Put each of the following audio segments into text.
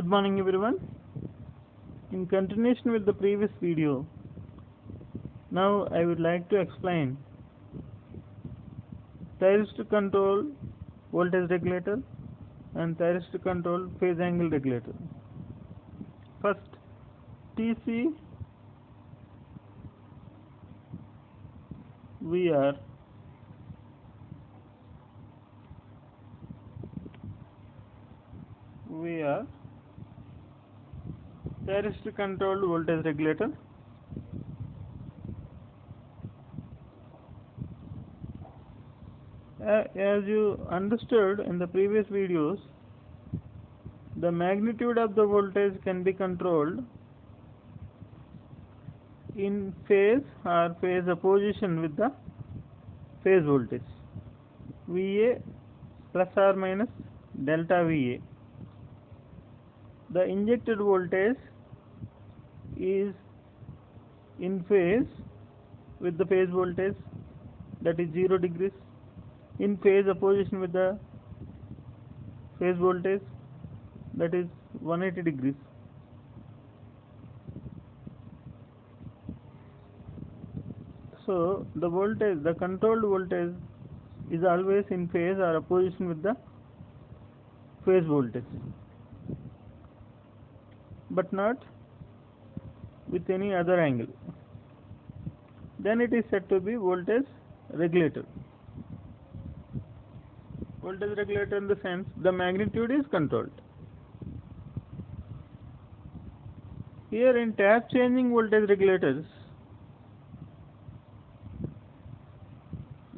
Good morning everyone. In continuation with the previous video, now I would like to explain thyristor control voltage regulator and thyristor control phase angle regulator. First, TC VR thyristor controlled voltage regulator. As you understood in the previous videos, the magnitude of the voltage can be controlled in phase or phase opposition with the phase voltage VA plus or minus delta VA. The injected voltage is in phase with the phase voltage, that is 0 degrees, in phase opposition with the phase voltage, that is 180 degrees. So the controlled voltage is always in phase or opposition with the phase voltage, but not with any other angle. Then it is said to be voltage regulator. Voltage regulator in the sense the magnitude is controlled. Here in tap changing voltage regulators,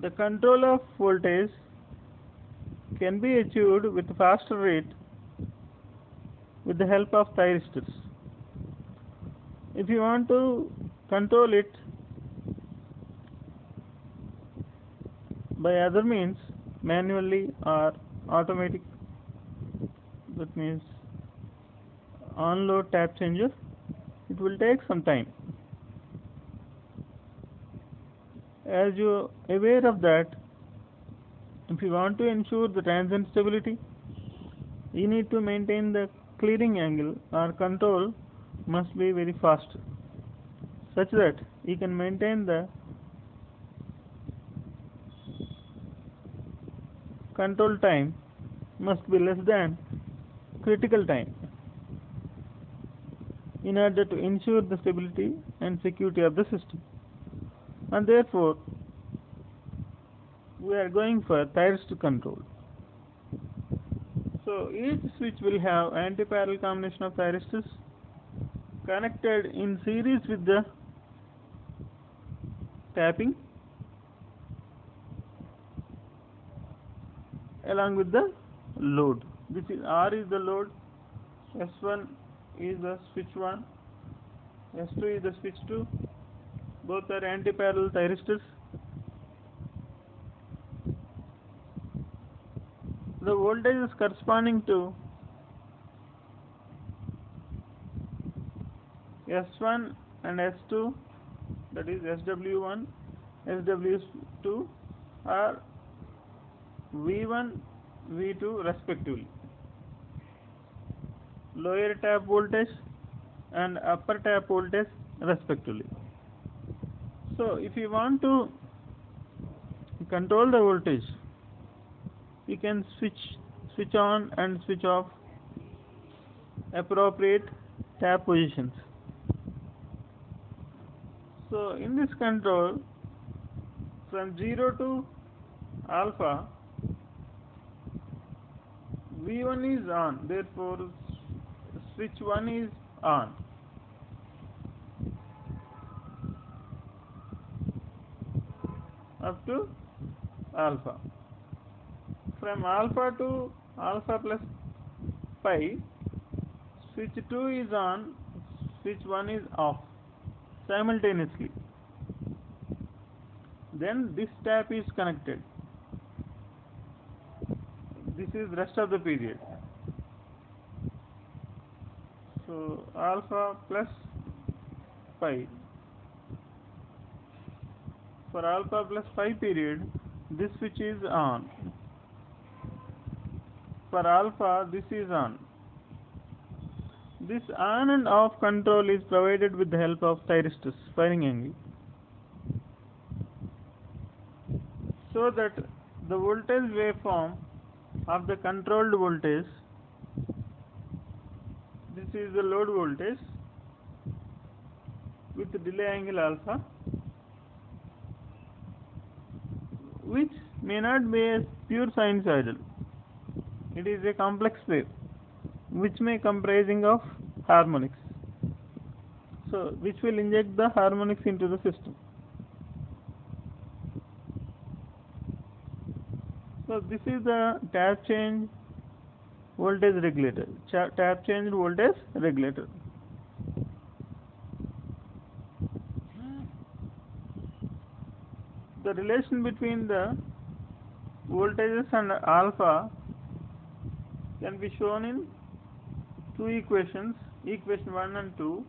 the control of voltage can be achieved with faster rate with the help of thyristors. If you want to control it by other means, manually or automatic, that means on-load tap changer, it will take some time. As you are aware of that, if you want to ensure the transient stability, you need to maintain the clearing angle or control must be very fast, such that you can maintain the control time must be less than critical time in order to ensure the stability and security of the system. And therefore we are going for thyristor control. So each switch will have anti-parallel combination of thyristors connected in series with the tapping along with the load. This is R is the load, S1 is the switch 1, S2 is the switch 2. Both are anti-parallel thyristors. The voltage is corresponding to S1 and S2, that is SW1, SW2 are V1, V2 respectively. Lower tap voltage and upper tap voltage respectively. So if you want to control the voltage, you can switch on and switch off appropriate tap positions. So in this control, from 0 to alpha, V1 is on, therefore switch 1 is on. Up to alpha. From alpha to alpha plus pi, switch 2 is on, switch 1 is off simultaneously. Then this tap is connected. This is rest of the period. So alpha plus pi. For alpha plus pi period, this switch is on. For alpha, this is on. This on and off control is provided with the help of thyristors, firing angle, so that the voltage waveform of the controlled voltage, this is the load voltage with the delay angle alpha, which may not be a pure sinusoidal. It is a complex wave which may comprising of harmonics, so which will inject the harmonics into the system. So this is the tap change voltage regulator, tap change voltage regulator. The relation between the voltages and alpha can be shown in two equations, equation 1 and 2.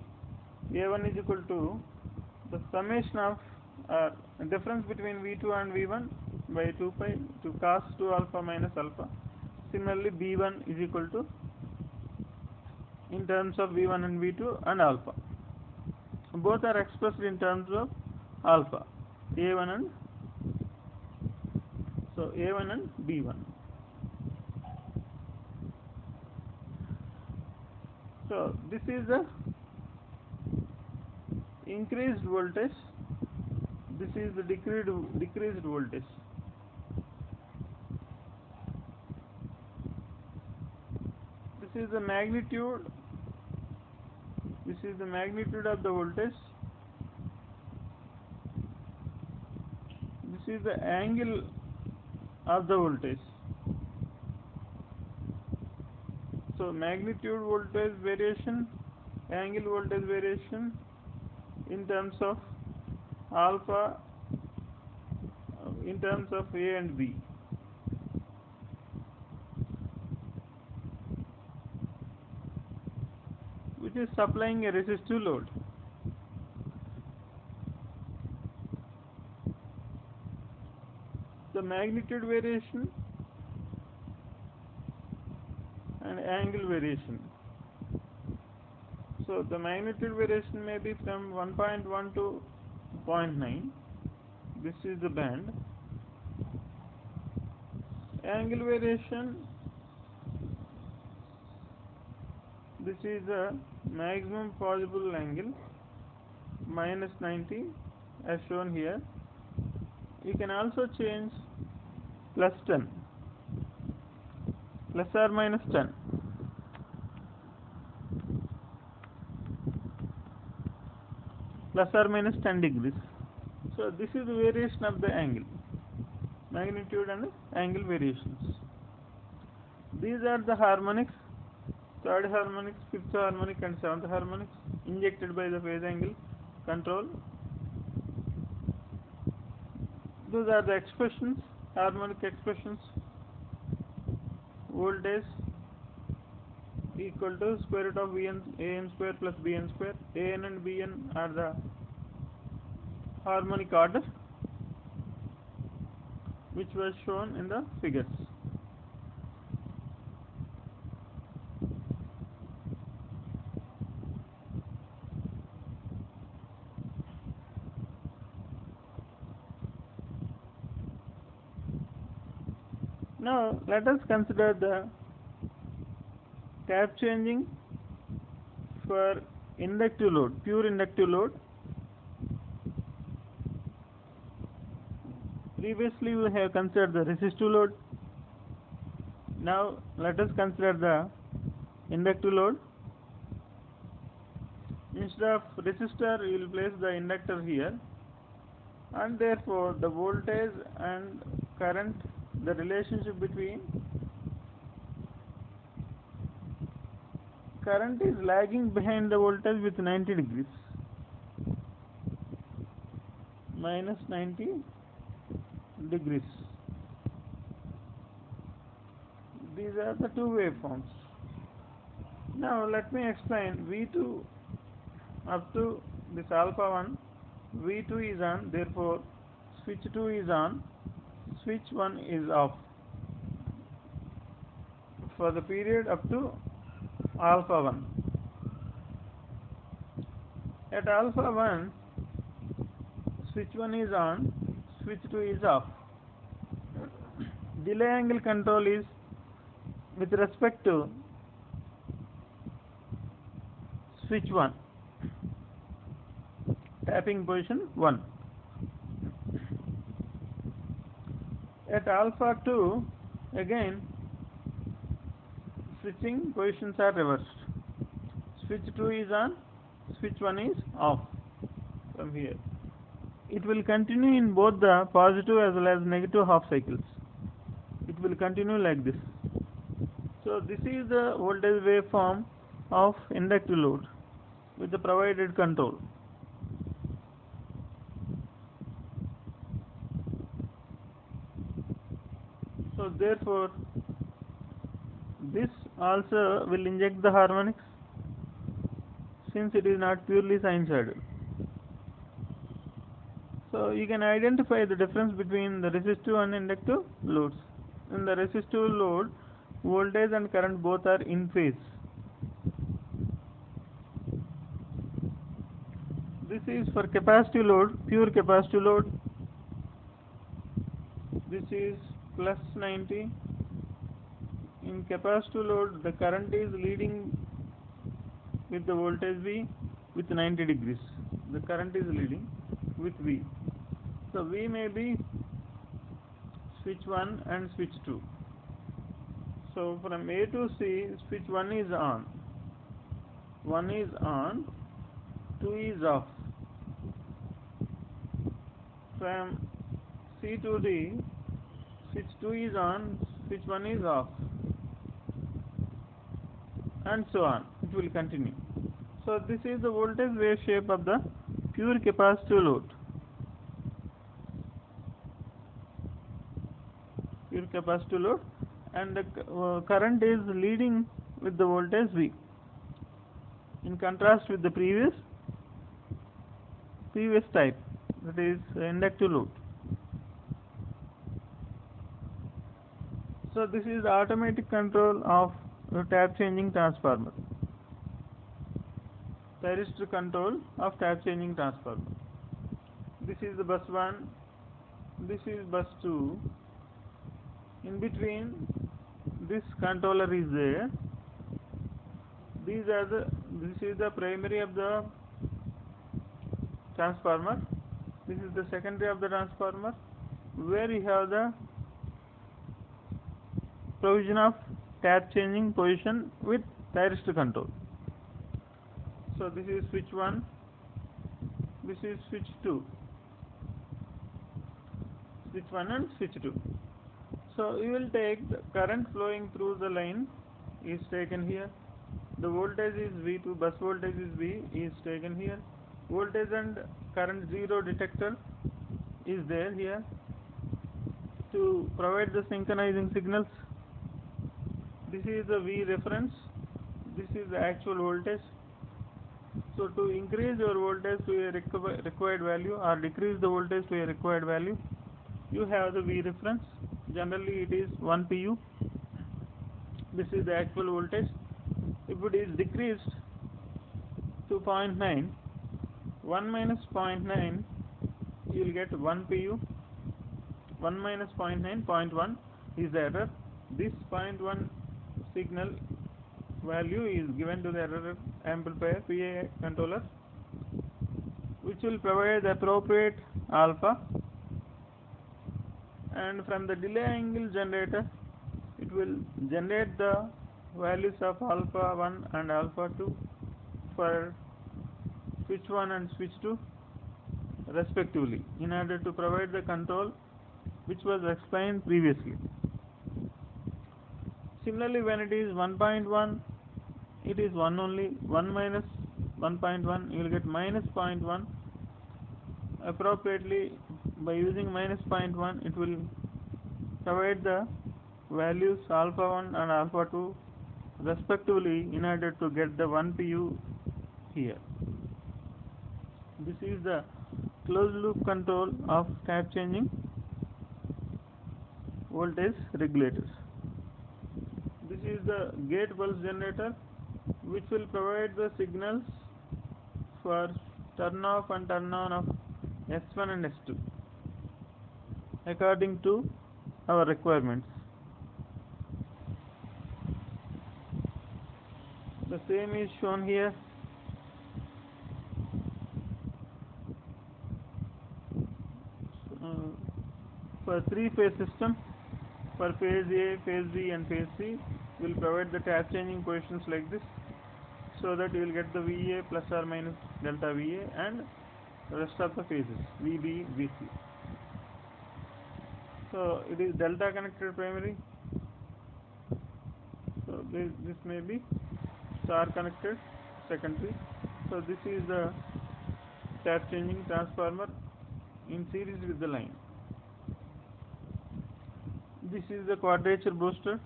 A1 is equal to the summation of difference between V2 and V1 by 2 pi to cos 2 alpha minus alpha. Similarly, B1 is equal to, in terms of V1 and V2 and alpha. Both are expressed in terms of alpha, A1 and B1. So this is the increased voltage, this is the decreased voltage. This is the magnitude, this is the magnitude of the voltage, this is the angle of the voltage. So magnitude voltage variation, angle voltage variation in terms of alpha, in terms of A and B. Which is supplying a resistive load. The magnitude variation and angle variation. So the magnitude variation may be from 1.1 to 0.9. This is the band. Angle variation, this is the maximum possible angle, minus 90 as shown here. You can also change plus 10, plus or minus 10. Plus or minus 10 degrees. So this is the variation of the angle, magnitude and angle variations. These are the harmonics, third harmonics, fifth harmonic and seventh harmonics injected by the phase angle control. Those are the expressions, harmonic expressions. Voltage equal to square root of Vn An square plus Bn square. An and Bn are the harmonic order which was shown in the figures. Now let us consider the tap changing for inductive load, pure inductive load. Previously we have considered the resistive load. Now let us consider the inductive load. Instead of resistor, you will place the inductor here, and therefore the voltage and current, the relationship between current is lagging behind the voltage with 90 degrees, minus 90 degrees. These are the two waveforms. Now let me explain. V2 up to this alpha 1, V2 is on, therefore switch 2 is on, switch 1 is off for the period up to alpha 1. At alpha 1, switch 1 is on, switch 2 is off. Delay angle control is with respect to switch 1, tapping position 1. At alpha 2, again switching positions are reversed. Switch 2 is on, switch 1 is off from here. It will continue in both the positive as well as negative half cycles. It will continue like this. So this is the voltage waveform of inductive load with the provided control. So therefore this also will inject the harmonics, since it is not purely sinusoidal. So you can identify the difference between the resistive and inductive loads. In the resistive load, voltage and current both are in phase. This is for capacitive load, pure capacitive load. This is plus 90. In capacitive load, the current is leading with the voltage V with 90 degrees. The current is leading with V. So V may be switch 1 and switch 2. So from A to C, switch 1 is on. 1 is on, 2 is off. From C to D, switch 2 is on, switch 1 is off, and so on. It will continue. So this is the voltage wave shape of the pure capacitive load. Pure capacitive load, and the current is leading with the voltage V, in contrast with the previous type, that is inductive load. So this is the automatic control of the tap changing transformer. Thyristor control of tap changing transformer. This is the bus 1, this is bus 2. In between, this controller is there. This is the primary of the transformer. This is the secondary of the transformer, where you have the provision of tap changing position with thyristor control. So this is switch 1, this is switch 2, switch 1 and switch 2. So you will take the current flowing through the line is taken here. The voltage is V2, bus voltage is V, is taken here. Voltage and current zero detector is there here to provide the synchronizing signals. This is the V reference, this is the actual voltage. So to increase your voltage to a required value or decrease the voltage to a required value, you have the V reference. Generally it is 1 pu. This is the actual voltage. If it is decreased to 0.9, 1 minus 0.9, you will get 1 pu. 1 minus 0.9, 0.1 is the error. This 0.1 signal value is given to the error amplifier PI controller, which will provide the appropriate alpha, and from the delay angle generator it will generate the values of alpha 1 and alpha 2 for switch 1 and switch 2 respectively, in order to provide the control which was explained previously. Similarly, when it is 1.1, it is 1 only. 1 minus 1.1, you will get minus 0.1. Appropriately, by using minus 0.1, it will provide the values alpha 1 and alpha 2 respectively, in order to get the 1 pu here. This is the closed loop control of tap changing voltage regulators. This is the gate pulse generator, which will provide the signals for turn off and turn on of S1 and S2 according to our requirements. The same is shown here. For three-phase system, for phase A, phase B and phase C, we will provide the tap changing coefficients like this, so that you will get the VA plus or minus delta VA and the rest of the phases VB, VC. So it is delta connected primary, so this may be star connected secondary. So this is the tap changing transformer in series with the line. This is the quadrature booster.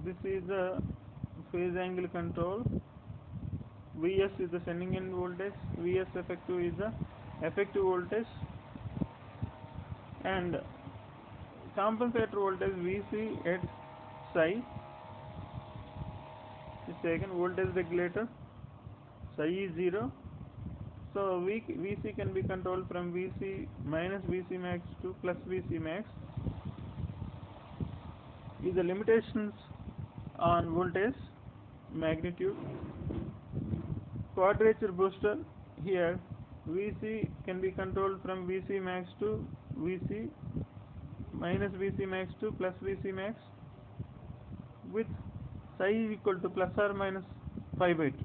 This is the phase angle control. Vs is the sending end voltage, Vs effective is the effective voltage, and compensator voltage Vc at psi is taken. Voltage regulator psi is 0. So Vc can be controlled from Vc minus Vc max to plus Vc max. Is the limitations on voltage magnitude. Quadrature booster, here Vc can be controlled from Vc max to Vc minus Vc max to plus Vc max with psi is equal to plus or minus pi by 2.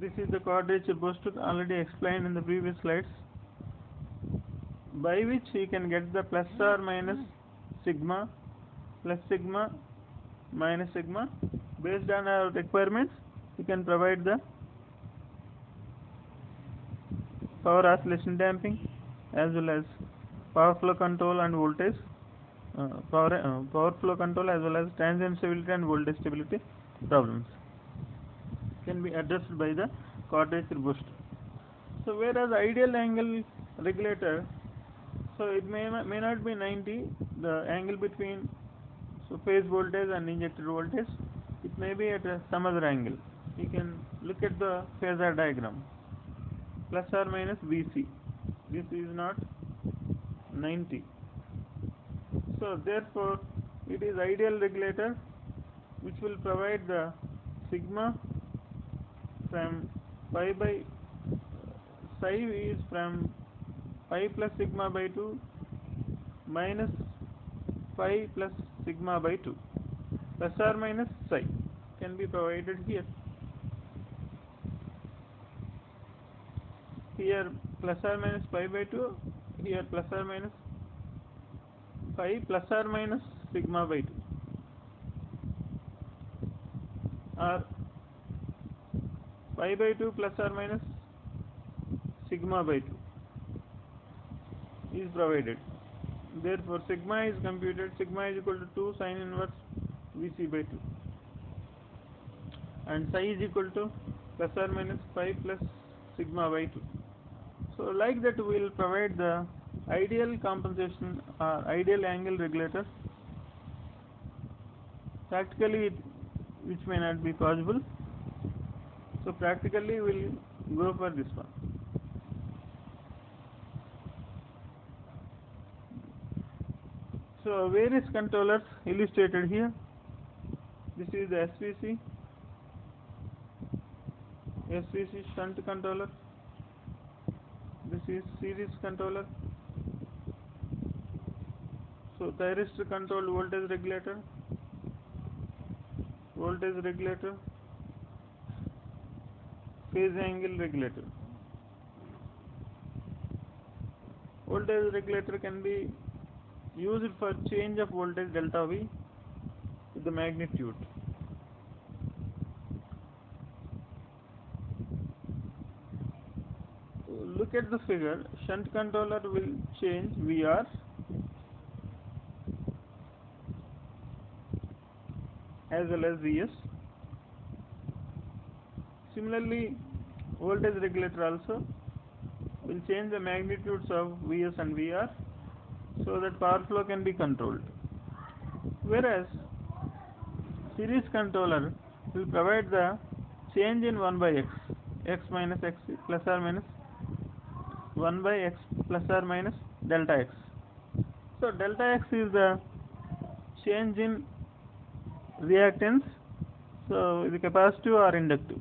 This is the quadrature booster already explained in the previous slides, by which he can get the plus or minus sigma, plus sigma, minus sigma. Based on our requirements, we can provide the power oscillation damping as well as power flow control and voltage, power flow control as well as transient stability and voltage stability problems can be addressed by the quadrature booster. So whereas ideal angle regulator, so it may not be 90, the angle between phase voltage and injected voltage, it may be at some other angle. You can look at the phasor diagram, plus or minus Vc. This is not 90. So therefore it is ideal regulator which will provide the sigma from pi by psi is from pi plus sigma by 2 minus pi plus sigma by 2 plus or minus psi can be provided here. Here plus or minus pi by 2, here plus or minus pi plus or minus sigma by 2, or pi by 2 plus or minus sigma by 2 is provided. Therefore sigma is computed. Sigma is equal to 2 sin inverse Vc by 2, and psi is equal to plus or minus pi plus sigma by 2. So like that we will provide the ideal compensation or ideal angle regulator. Practically which may not be possible, so practically we will go for this one. So various controllers illustrated here. This is the SVC shunt controller. This is series controller. So thyristor controlled voltage regulator, phase angle regulator. Voltage regulator can be used for change of voltage delta V with the magnitude. Look at the figure. Shunt controller will change VR as well as Vs. Similarly, voltage regulator also will change the magnitudes of Vs and VR so that power flow can be controlled. Whereas series controller will provide the change in 1 by x, x minus x plus or minus 1 by x plus or minus delta x. So delta x is the change in reactance, so the capacitive or inductive.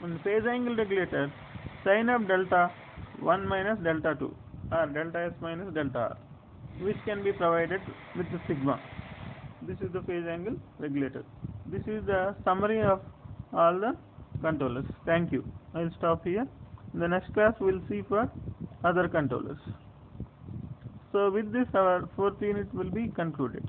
On the phase angle regulator, sin of delta 1 minus delta 2 or delta s minus delta r, which can be provided with the sigma. This is the phase angle regulator. This is the summary of all the controllers. Thank you. I will stop here. In the next class we will see for other controllers. So with this our fourth unit will be concluded.